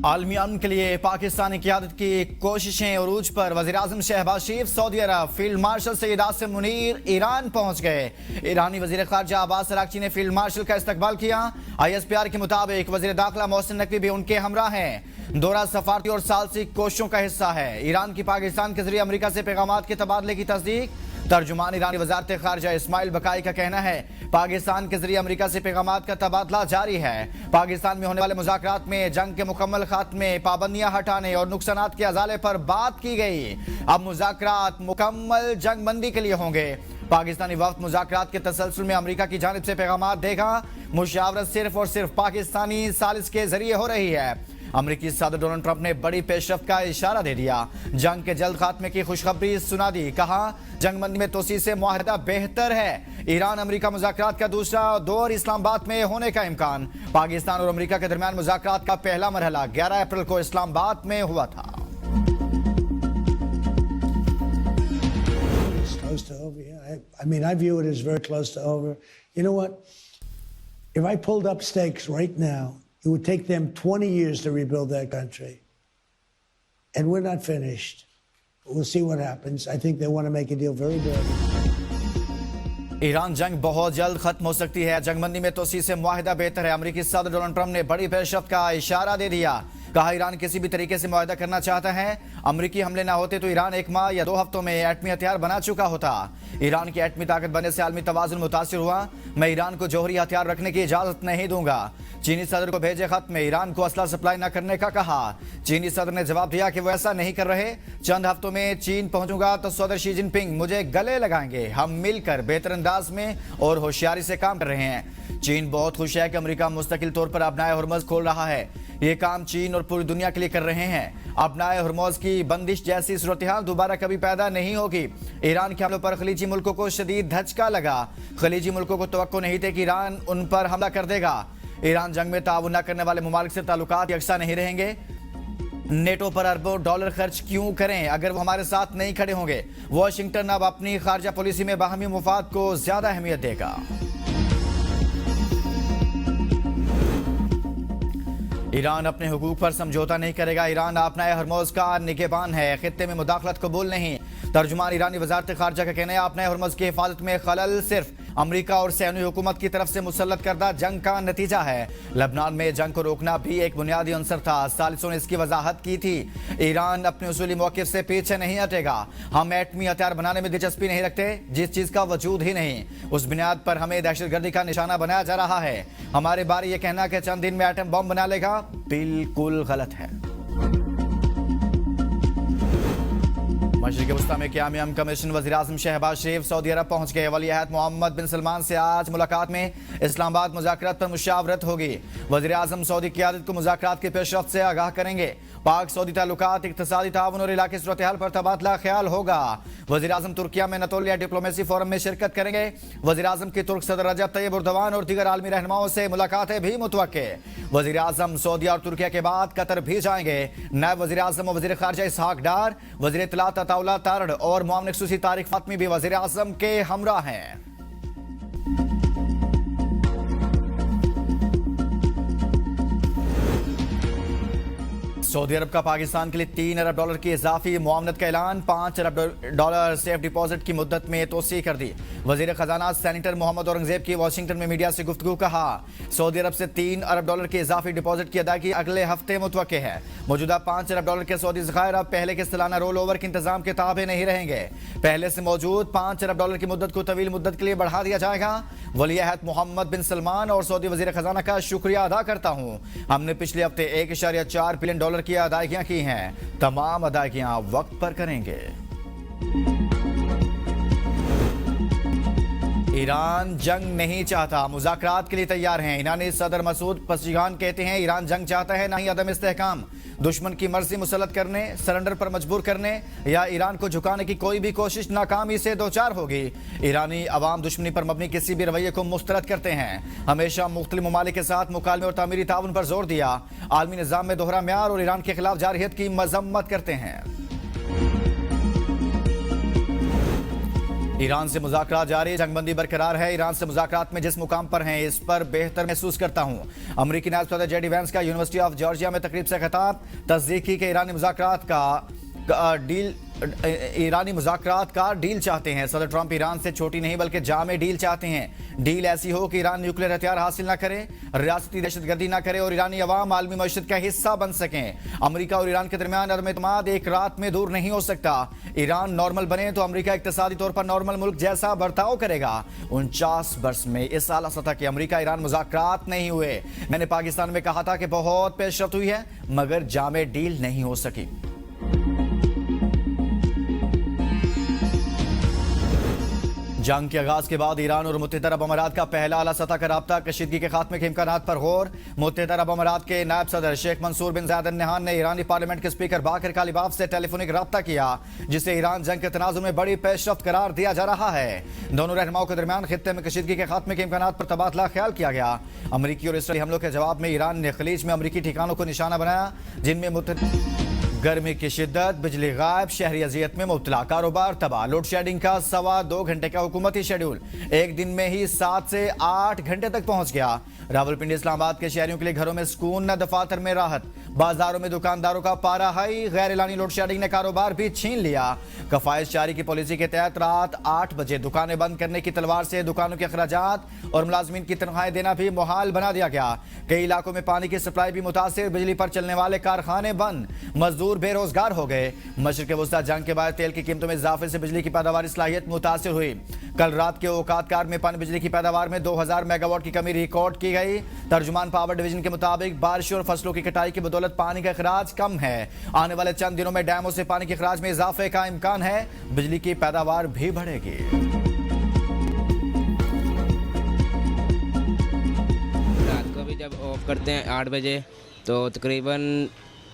आलमी अमन के लिए पाकिस्तानी क़यादत की कोशिशें उरूज पर। वज़ीर-ए-आज़म Shahbaz Sharif Saudi Arab, field marshal Syed Asim Munir Iran पहुंच गए। ईरानी वज़ीर ख़ारजा अब्बास अराग़ची ने फील्ड मार्शल का इस्तकबाल किया। ISPR के मुताबिक वज़ीर दाखिला मोहसिन नकवी भी उनके हमरा हैं। दौरा सफारती और सालसी कोशिशों का हिस्सा है। ईरान की पाकिस्तान के जरिए अमरीका से पैगामात के तबादले की तस्दीक। तर्जुमान ईरानी वज़ारत ख़ारजा इस्माइल बकाई का कहना है पाकिस्तान के जरिए अमरीका से पैगामात का तबादला जारी है। पाकिस्तान में होने वाले मुज़ाकरात में जंग के मुकम्मल खात्मे, पाबंदियां हटाने और नुकसानात के अजाले पर बात की गई। अब मुज़ाकरात मुकम्मल जंग बंदी के लिए होंगे। पाकिस्तानी वफ्द मुज़ाकरात के तसलसल में अमरीका की जानिब से पैगामात देगा। मुशावरत सिर्फ और सिर्फ पाकिस्तानी सालिस के जरिए हो रही है। अमरीकी सदर डोनाल्ड ट्रंप ने बड़ी पेशरफ्त का इशारा दे दिया। जंग के जल्द खात्मे की खुशखबरी सुना दी। कहा जंगबंदी में तोसी से मुआहदा बेहतर है। ईरान अमरीका मुज़ाकरात का दूसरा दौर इस्लामाबाद में होने का इम्कान। पाकिस्तान और अमरीका के दरमियान मुज़ाकरात का पहला मरहला 11 अप्रैल को इस्लामाबाद में हुआ था। I mean, I view it as very close to over. You know what? If I pulled up stakes right now, it would take them 20 years to rebuild that country. And we're not finished. We'll see what happens. I think they want to make a deal very big. Iran जंग बहुत जल्द खत्म हो सकती है। जंगबंदी में तोसी से मुआहदा बेहतर है। अमरीकी सदर डोनाल्ड ट्रंप ने बड़ी पेशरफ्त का इशारा दे दिया। कहा ईरान किसी भी तरीके से मुआहदा करना चाहता है। अमरीकी हमले ना होते तो ईरान 1 माह या 2 हफ्तों में एटमी हथियार बना चुका होता। ईरान की एटमी ताकत बनने से आलमी तवाज़ुन मुतासिर हुआ। मैं ईरान को जौहरी हथियार रखने की इजाजत नहीं दूंगा। चीनी सदर को भेजे खत में ईरान को असला सप्लाई न करने का कहा। चीनी सदर ने जवाब दिया कि वो ऐसा नहीं कर रहे। चंद हफ्तों में चीन पहुंचूंगा तो सदर शी जिनपिंग मुझे गले लगाएंगे। हम मिलकर बेहतर अंदाज में और होशियारी से काम कर रहे हैं। चीन बहुत खुश है कि अमेरिका मुस्तकिल तौर पर अपनाए हुर्मुज़ खोल रहा है। ये काम चीन और पूरी दुनिया के लिए कर रहे हैं। अपनाए हुर्मुज़ की बंदिश जैसी सूरत हाल दोबारा कभी पैदा नहीं होगी। ईरान के हमलों पर खलीजी मुल्कों को शदीद धचका लगा। खलीजी मुल्कों को तवक्को नहीं थी कि ईरान उन पर हमला कर देगा। ईरान जंग में ताउन न करने वाले मुमालिक से ताल्लुकात यकसा नहीं रहेंगे। नेटो पर अरबों डॉलर खर्च क्यों करें अगर वो हमारे साथ नहीं खड़े होंगे। वाशिंगटन अब अपनी खारजा पॉलिसी में बाहमी मुफाद को ज्यादा अहमियत देगा। ईरान अपने हुकूक पर समझौता नहीं करेगा। ईरान अपनाए हुर्मुज़ का निगहबान है। खित्ते में मुदाखलत कबूल नहीं। तर्जुमान ईरानी वज़ारत ख़ारजा का कहना है अपने हुर्मुज़ की हिफाजत में खलल सिर्फ अमरीका और सैन्य हुकूमत की तरफ से मुसल्लत करदा जंग का नतीजा है। लबनान में जंग को रोकना भी एक बुनियादी अंसर था। सालिसों ने इसकी वजाहत की थी। ईरान अपने उसूली मौक़िफ़ से पीछे नहीं हटेगा। हम एटमी हथियार बनाने में दिलचस्पी नहीं रखते जिस चीज़ का वजूद ही नहीं। उस बुनियाद पर हमें दहशतगर्दी का निशाना बनाया जा रहा है। हमारे बारे ये कहना कि चंद दिन में एटम बम बना लेगा बिल्कुल गलत है। मशरिक़ वस्ता में क़याम अमन कमीशन वज़ीर-ए-आज़म शहबाज शरीफ सऊदी अरब पहुंच गए। वली-ए-अहद मोहम्मद बिन सलमान से आज मुलाकात में इस्लामाबाद मुज़ाकरात पर मुशावरत होगी। वज़ीर-ए-आज़म सऊदी क़यादत को मुज़ाकरात की पेशरफ्त से आगाह करेंगे। पाक सऊदी ताल्लुकात, इक़्तिसादी ताउन और इलाक़ाई सूरत हाल पर तबादला ख्याल होगा। वज़ीर-ए-आज़म तुर्किया में अनातोलिया डिप्लोमेसी फोरम में शिरकत करेंगे। वज़ीर-ए-आज़म की तुर्क सदर रजब तैयब एर्दोगान और दीगर आलमी रहनुमाओं से मुलाकातें भी मुतवक्के। वज़ीर-ए-आज़म सऊदीया और तुर्किया के बाद कतर भी जाएंगे। नायब वज़ीर-ए-आज़म और वज़ीर ख़ारजा इसहाक डार, वज़ीर इत्तलात अताउल्लाह तारड़ और मुआविन ख़ुसूसी तारिक फ़ातमी भी वज़ीर-ए-आज़म के हमरा हैं। सऊदी अरब का पाकिस्तान के लिए $3 अरब की इजाफी मुआवनत का ऐलान। $5 अरब सेफ डिपॉजिट की मुद्दत में तोसी कर दी। वजीर खजाना सेनेटर मोहम्मद औरंगजेब की वाशिंगटन में मीडिया से गुफ्तगू। कहा सऊदी अरब से $3 अरब की इजाफी डिपॉजिट की अदायगी अगले हफ्ते मुतवक्के है। मौजूदा $5 अरब के सऊदी ज़खायर अब पहले के सालाना रोल ओवर के इंतजाम के ताबे नहीं रहेंगे। पहले से मौजूद $5 अरब की मुद्दत को तवील मुद्दत के लिए बढ़ा दिया जाएगा। वली-ए-अहद मोहम्मद बिन सलमान और सऊदी वजीर खजाना का शुक्रिया अदा करता हूँ। हमने पिछले हफ्ते $1.4 बिलियन की अदायगियां की हैं। तमाम अदायगियां वक्त पर करेंगे। ईरान जंग नहीं चाहता, मुज़ाकरात के लिए तैयार हैं। ईरानी सदर मसूद पज़ेश्कियान कहते हैं ईरान जंग चाहता है, ना ही अदम इस्तेहकाम। दुश्मन की मर्जी मुसल्लत करने, सरेंडर पर मजबूर करने या ईरान को झुकाने की कोई भी कोशिश नाकामी से दोचार होगी। ईरानी अवाम दुश्मनी पर मबनी किसी भी रवैये को मुस्तरद करते हैं। हमेशा मुख्तलिफ ममालिक के साथ मुकालमे और तामीरी ताउन पर जोर दिया। आलमी निज़ाम में दोहरा म्यार और ईरान के खिलाफ जारहियत की मजम्मत करते हैं। ईरान से मुज़ाकरात जारी, जंगबंदी बरकरार है। ईरान से मुज़ाकरात में जिस मुकाम पर हैं इस पर बेहतर महसूस करता हूं। अमेरिकी नायब सदर जेडी वैंस का यूनिवर्सिटी ऑफ जॉर्जिया में तकरीब से खिताब, तस्दीक की कि ईरानी मुज़ाकरात का डील चाहते हैं। सदर ट्रंप ईरान से छोटी नहीं बल्कि जामे डील चाहते हैं। डील ऐसी हो कि ईरान न्यूक्लियर हथियार हासिल ना करे, रियासती दहशतगर्दी ना करे और ईरानी अवाम आलमी मईशत का हिस्सा बन सकें। अमेरिका और ईरान के दरमियान अदम एतमाद एक रात में दूर नहीं हो सकता। ईरान नॉर्मल बने तो अमेरिका इक्तिसादी तौर पर नॉर्मल मुल्क जैसा बर्ताव करेगा। 49 वर्ष में इस आला सतह के अमेरिका ईरान मुज़ाकरात नहीं हुए। मैंने पाकिस्तान में कहा था कि बहुत पेशरफ्त हुई है मगर जामे डील नहीं हो सकी। जंग के आगाज के बाद ईरान और मुत्तहिदा अरब अमारात का पहला आला सतह का राब्ता, कशीदगी के खात्मे के इम्कानात पर गौर। मुत्तहिदा अरब अमारात के नायब सदर शेख मंसूर बिन जायद अल नहान ने ईरानी पार्लियामेंट के स्पीकर बाकर कालिबाफ से टेलीफोनिक राब्ता किया, जिसे ईरान जंग के तनाजुर में बड़ी पेशरफ्त करार दिया जा रहा है। दोनों रहनुमाओं के दरमियान खित्ते में कशीदगी के खात्मे के इम्कानात पर तबादला ख्याल किया गया। अमरीकी और इसराइली हमलों के जवाब में ईरान ने खलीज में अमरीकी ठिकानों को निशाना बनाया, जिनमें गर्मी की शिद्दत, बिजली गायब, शहरी अजियत में मुब्तला, कारोबार तबाह, लोड शेडिंग का 2.25 घंटे का हुकूमती शेड्यूल एक दिन में ही 7 से 8 घंटे तक पहुंच गया। रावलपिंडी इस्लामाबाद के शहरियों के लिए घरों में सुकून न, दफातर में राहत, बाजारों में दुकानदारों का पारा हाई। गैर एलानी लोड शेडिंग ने कारोबार भी छीन लिया। कफायश जारी की पॉलिसी के तहत रात 8 बजे दुकानें बंद करने की तलवार से दुकानों के अखराजात और मुलाजमीन की तनख्वाहें देना भी मुहाल बना दिया गया। कई इलाकों में पानी की सप्लाई भी मुतासिर, बिजली पर चलने वाले कारखाने बंद, मजदूर बेरोजगार हो गए। मशरिक वस्ता जंग के बाद तेल की कीमतों में इजाफे से बिजली की पैदावार सलाहियत मुतासिर हुई। कल रात के औकातकार में पानी बिजली की पैदावार में 2000 मेगावाट की कमी रिकॉर्ड की गई। तर्जुमान पावर डिवीजन के मुताबिक बारिश और फसलों की कटाई की बदौलत पानी का अखराज कम है। आने वाले चंद दिनों में डैमों से पानी के अखराज में इजाफे का इम्कान है, बिजली की पैदावार भी बढ़ेगी। रात को भी जब ऑफ करते हैं 8 बजे तो तकरीबन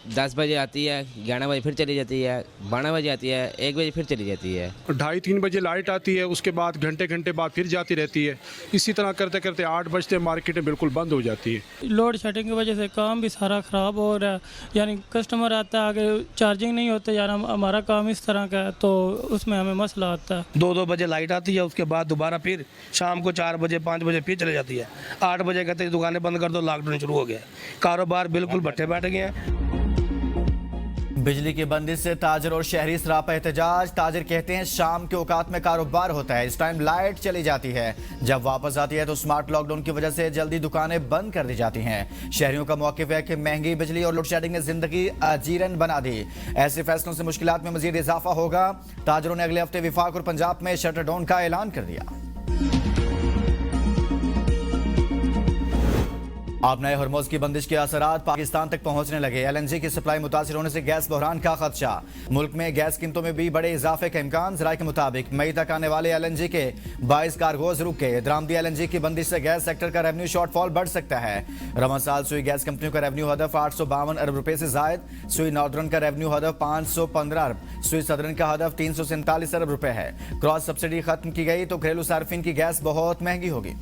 10 बजे आती है, 11 बजे फिर चली जाती है, 12 बजे आती है, 1 बजे फिर चली जाती है। 2:30-3 बजे लाइट आती है, उसके बाद घंटे घंटे बाद फिर जाती रहती है। इसी तरह करते करते 8 बजते मार्केटें बिल्कुल बंद हो जाती है। लोड शेडिंग की वजह से काम भी सारा ख़राब हो रहा है, यानी कस्टमर आता है आगे चार्जिंग नहीं होता, यानी हमारा काम इस तरह का है तो उसमें हमें मसला आता है। 2 बजे लाइट आती है, उसके बाद दोबारा फिर शाम को 4 बजे 5 बजे फिर चले जाती है। 8 बजे कहते दुकानें बंद कर दो, लॉकडाउन शुरू हो गया, कारोबार बिल्कुल भट्टे बैठ गए हैं। बिजली की बंदिश से ताजर और शहरी सरापा एहतजाज। ताजर कहते हैं शाम के औकात में कारोबार होता है, इस टाइम लाइट चली जाती है, जब वापस आती है तो स्मार्ट लॉकडाउन की वजह से जल्दी दुकानें बंद कर दी जाती हैं। शहरियों का मौक़िफ़ है कि महंगी बिजली और लोड शेडिंग ने जिंदगी अजीरन बना दी। ऐसे फैसलों से मुश्किलात में मजीद इजाफा होगा। ताजरों ने अगले हफ्ते विफाक और पंजाब में शटर डाउन का ऐलान कर दिया। अब नए हरमुज़ की बंदिश के असरात पाकिस्तान तक पहुंचने लगे। LNG की सप्लाई मुतासिर होने से गैस बहरान का खदशा। मुल्क में गैस कीमतों में भी बड़े इजाफे का इम्कान। ज़राए के मुताबिक मई तक आने वाले LNG के 22 कार्गोज रुक गए। दरामदी LNG की बंदिश से गैस सेक्टर का रेवन्यू शॉर्टफॉल बढ़ सकता है। रवां साल सुई गैस कंपनियों का रेवन्यू हदफ 852 अरब रुपए से जायद, सुई नॉर्दर्न का रेवन्यू हदफ 515 अरब, सुई सदर्न का हदफ 347 अरब रुपए है। क्रॉस सब्सिडी खत्म की गई तो घरेलू सार्फिन की गैस बहुत महंगी होगी।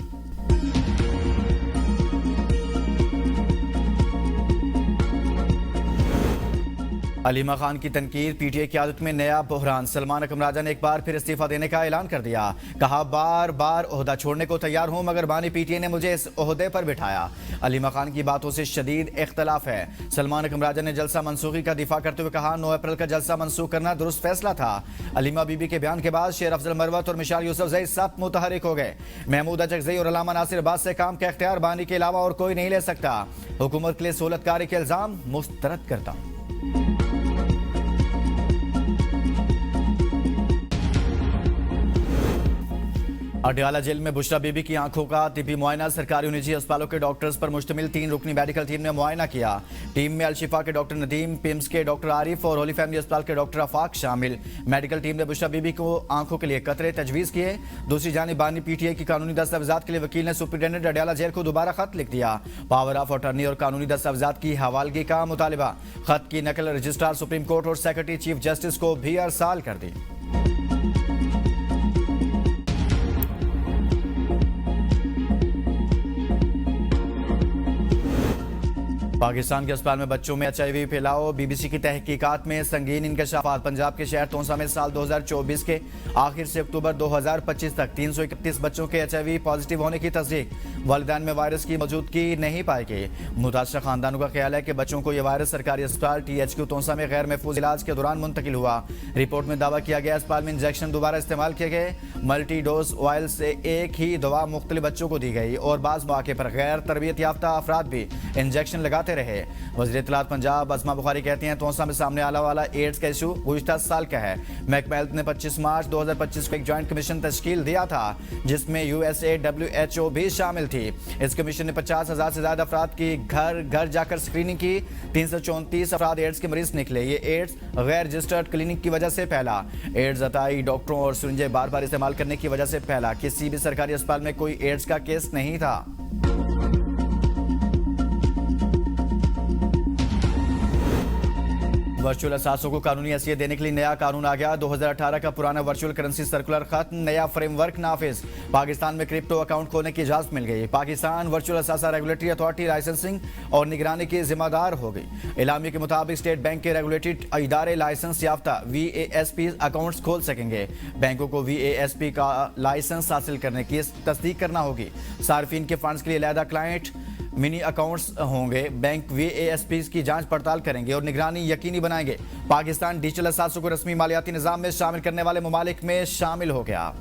अलीमा खान की तनकीद, PTI की आदत में नया बहरान। सलमान अकरम राजा ने एक बार फिर इस्तीफा देने का ऐलान कर दिया। कहा बार बार ओहदा छोड़ने को तैयार हूं मगर बानी PTI ने मुझे इस ओहदे पर बिठाया। अलीमा खान की बातों से शदीद इख्तलाफ है। सलमान अकरम राजा ने जलसा मनसूखी का दिफा करते हुए कहा 9 अप्रैल का जलसा मनसूख करना दुरुस्त फैसला था। अलीमा बीबी के बयान के बाद शेर अफजल मरवत और मिशाल यूसुफजई सब मुतहरिक हो गए। महमूद अचकजई और अल्लामा नासिर अब्बास से काम का इख्तियार बानी के अलावा और कोई नहीं ले सकता। हुकूमत के लिए सहूलतकारी के इल्जाम मुस्तरद करता हूं। अडयाला जेल में बुशरा बीबी की आंखों का तिब्बी मुआयना। सरकारी और निजी अस्पतालों के डॉक्टर्स पर मुश्तमिल 3 रुकनी मेडिकल टीम ने मुआयना किया। टीम में अल-शिफा के डॉक्टर नदीम, पिम्स के डॉक्टर आरिफ और होली फैमिली अस्पताल के डॉक्टर अफाक शामिल। मेडिकल टीम ने बुशरा बीबी को आंखों के लिए कतरे तजवीज़ किए। दूसरी जानिब बानी PTI की कानूनी दस्तावेजात के लिए वकील ने सुप्रिटेंडेंट अडयाला जेल को दोबारा खत लिख दिया। पावर ऑफ अटर्नी और कानूनी दस्तावेजात की हवालगी का मुतालिबा। खत की नकल रजिस्ट्रार सुप्रीम कोर्ट और सेक्रेटरी चीफ जस्टिस को भी अरसाल कर दी। पाकिस्तान के अस्पताल में बच्चों में HIV फैलाव, बीबीसी की तहकीकात में संगीन इंकशाफात। पंजाब के शहर तोंसा में साल 2024 के आखिर से अक्टूबर 2025 तक 331 बच्चों के HIV पॉजिटिव होने की तस्दीक। वालिदैन में वायरस की मौजूदगी नहीं पाई गई। मुतासर खानदानों का ख्याल है कि बच्चों को यह वायरस सरकारी अस्पताल THQ तोंसा में गैर महफूज इलाज के दौरान मुंतकिल हुआ। रिपोर्ट में दावा किया गया अस्पताल में इंजेक्शन दोबारा इस्तेमाल किए गए। मल्टी डोज ऑयल से एक ही दवा मुख्तलिफ बच्चों को दी गई और बाज़ मौके पर गैर तरबियत याफ्ता अफराद भी इंजेक्शन लगाते रहे। वज़ीर इत्तलात पंजाब अस्मा बुखारी कहती हैं, तोंसा में सामने आने वाला एड्स का इशू गुज़िश्ता साल का है। महकमा हेल्थ ने 25 मार्च 2025 को एक जॉइंट कमीशन तश्कील दिया था जिसमें USA WHO भी शामिल थी। इस कमीशन ने 50,000 से ज्यादा अफराद की घर घर जाकर स्क्रीनिंग की। 334 अफराद एड्स के मरीज निकले। ये एड्स गैर रजिस्टर्ड क्लिनिक की वजह से फैला। एड्स अताई डॉक्टरों और सुरंजें बार बार इस्तेमाल करने की वजह से फैला। किसी भी सरकारी अस्पताल में कोई एड्स का केस नहीं था। वर्चुअल असासों को कानूनी हैसियत देने के लिए नया कानून आ गया। 2018 का पुराना वर्चुअल करेंसी सर्कुलर खत्म, नया फ्रेमवर्क नाफिज। पाकिस्तान में क्रिप्टो अकाउंट खोलने की इजाजत मिल गई। पाकिस्तान वर्चुअल असासा रेगुलेटरी अथॉरिटी लाइसेंसिंग और निगरानी की जिम्मेदार हो गई। इलामी के मुताबिक स्टेट बैंक के रेगुलेटेड इदारे लाइसेंस याफ्ता VASP अकाउंट्स खोल सकेंगे। बैंकों को VASP का लाइसेंस हासिल करने की तस्दीक करना होगी। सार्फिन के फंड्स के लिए अलहदा क्लाइंट मिनी अकाउंट्स होंगे। बैंक VASP की जांच पड़ताल करेंगे और निगरानी यकीनी बनाएंगे। पाकिस्तान डिजिटल असासों को रस्मी मालियाती निज़ाम में शामिल करने वाले ममालिक में शामिल हो गया।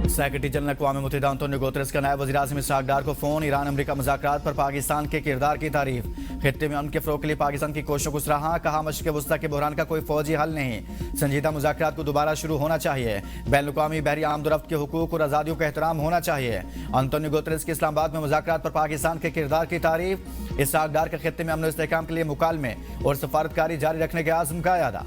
सेक्रेटरी जनरल अक़वाम मुत्तहिदा अंतोनियो गुतेरेस का नायब वज़ीर-ए-आज़म इसहाक डार को फोन। ईरान अमेरिका मुज़ाकरात पर पाकिस्तान के किरदार की तारीफ। खित्ते में उनके फ़रोग़ के लिए पाकिस्तान की कोशिशों को सराहा। कहा, मशरिक़ वस्ता के बहरान का कोई फौजी हल नहीं, संजीदा मुज़ाकरात को दोबारा शुरू होना चाहिए। बैनुल-अक़वामी बहरी आमदोरफ्त के हुकूक़ और आज़ादियों का एहतराम होना चाहिए। अंतोनियो गुतेरेस की इस्लामाबाद में मुज़ाकरात पर पाकिस्तान के किरदार की तारीफ। इसहाक डार का खित्ते में अमन और इस्तेहकाम के लिए मुकालमे और सफारतकारी जारी रखने के आज़म का इरादा।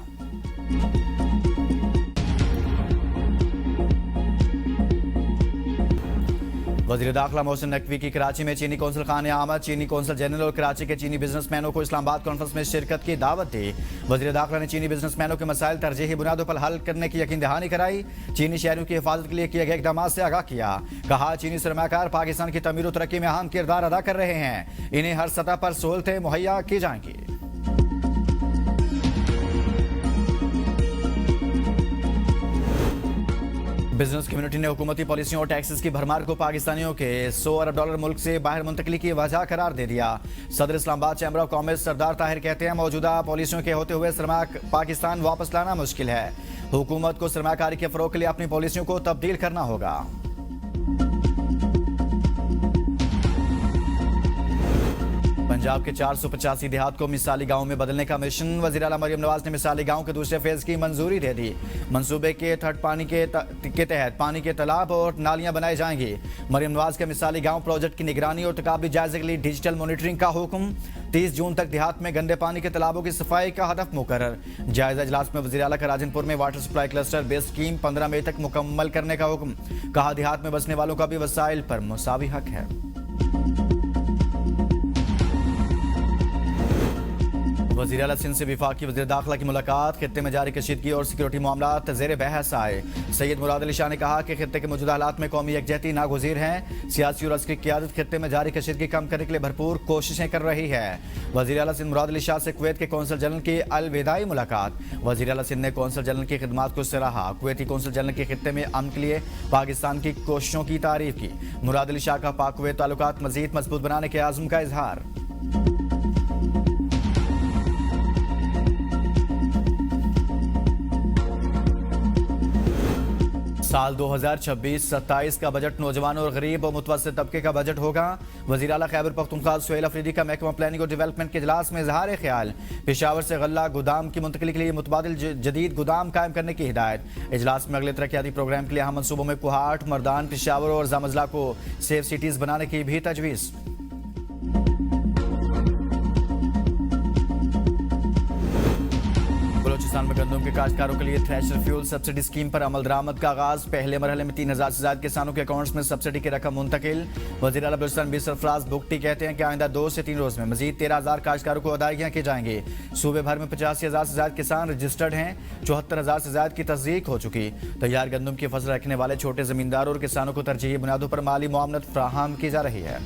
वज़ीर दाखिला मोहसिन नकवी की कराची में चीनी कौंसल खाने आमद। चीनी कौंसल जनरल और कराची के चीनी बिजनेसमैनों को इस्लामाबाद कॉन्फ्रेंस में शिरकत की दावत दी। वज़ीर दाखिला ने चीनी बिजनेसमैनों के मसाइल तरजीही बुनियादों पर हल करने की यकीन दहानी कराई। चीनी शहरियों की हिफाजत के लिए किए गए इक़दामात से आगाह किया। कहा, चीनी सरमायाकार पाकिस्तान की तमीर और तरक्की में अहम किरदार अदा कर रहे हैं। इन्हें हर सतह पर सहूलतें मुहैया की जाएंगी। बिजनेस कम्युनिटी ने हुकूमती पॉलिसियों और टैक्सेस की भरमार को पाकिस्तानियों के $100 अरब मुल्क से बाहर मुंतकली की वजह करार दे दिया। सदर इस्लामाबाद चैम्बर ऑफ कॉमर्स सरदार ताहिर कहते हैं, मौजूदा पॉलिसियों के होते हुए सरमाया पाकिस्तान वापस लाना मुश्किल है। हुकूमत को सरमायाकारी के फरोग के लिए अपनी पॉलिसियों को तब्दील करना होगा। पंजाब के 485 देहात को मिसाली गांव में बदलने का मिशन। वज़ीर आला मरियम नवाज ने मिसाली गांव के दूसरे फेज की मंजूरी दे दी। मंसूबे के थर्ड पानी के तहत पानी के तालाब और नालियां बनाई जाएंगी। मरियम नवाज के मिसाली गांव प्रोजेक्ट की निगरानी और तकाबी जायजे के लिए डिजिटल मॉनिटरिंग का हुक्म। 30 जून तक देहात में गंदे पानी के तालाबों की सफाई का हदफ मुकर्रर। जायजा इजलास में वज़ीर आला का राजनपुर में water supply cluster based scheme 15 मई तक मुकम्मल करने का हुक्म। कहा, देहात में बसने वालों का भी वसाइल पर मुसावी हक है। वज़ीर आला सिंध से विफाकी वज़ीर दाखिला की मुलाकात। खित्ते में जारी कशीदगी और सिक्योरिटी मामलात ज़ेर बहस आए। सैयद मुराद अली शाह ने कहा कि खित्ते के मौजूदा हालात में कौमी यकजहती नागुज़ीर है। सियासी और अस्करी क़यादत खित्ते में जारी कशीदगी कम करने के लिए भरपूर कोशिशें कर रही है। वज़ीर आला सिंध मुराद अली शाह से कुवैत के कौंसल जनरल की अलविदाई मुलाकात। वज़ीर आला सिंध ने कौंसल जनरल की खिदमात को सराहा। कुवैती कौंसल जनरल के खित्ते में अमन के लिए पाकिस्तान की कोशिशों की तारीफ की। मुराद अली शाह का पाक कुवैत ताल्लुकात मज़ीद मजबूत बनाने के आज़म का इजहार। साल 2026-27 का बजट नौजवान और गरीब और मुतवस्सित तबके का बजट होगा। वज़ीर आला खैबर पख्तूनख्वा सुहेल अफरीदी का महकमा प्लानिंग और डेवलपमेंट के इजलास में इजहार ख्याल। पेशावर से गल्ला गोदाम की मुंतकली के लिए मुतबादिल जदीद गोदाम कायम करने की हिदायत। इजलास में अगले तरक्याती प्रोग्राम के लिए अहम मनसूबों में कुहाट, मर्दान, पेशावर और जामजला को सेफ सिटीज बनाने की भी तजवीज़। बलूचिस्तान में गंदम के काश्तकारों के लिए थ्रेशर फ्यूल सब्सिडी स्कीम पर अमल दरामद का आगाज। पहले मरहले में 3000 से ज्यादा किसानों के अकाउंट्स में सब्सिडी की रकम मुंतकिल। वज़ीर आला बलूचिस्तान बी सरफराज बुगटी कहते हैं कि आइंदा 2 से 3 रोज में मजीद 13000 काश्तकारों को अदायगियां की जाएंगी। सूबे भर में 85,000 से ज्यादा किसान रजिस्टर्ड हैं। 74,000 से ज्यादा की तस्दीक हो चुकी। तैयार गंदम की फसल रखने वाले छोटे जमींदारों और किसानों को तरजीही बुनियादों पर माली मुआवनत फराहम की जा रही है।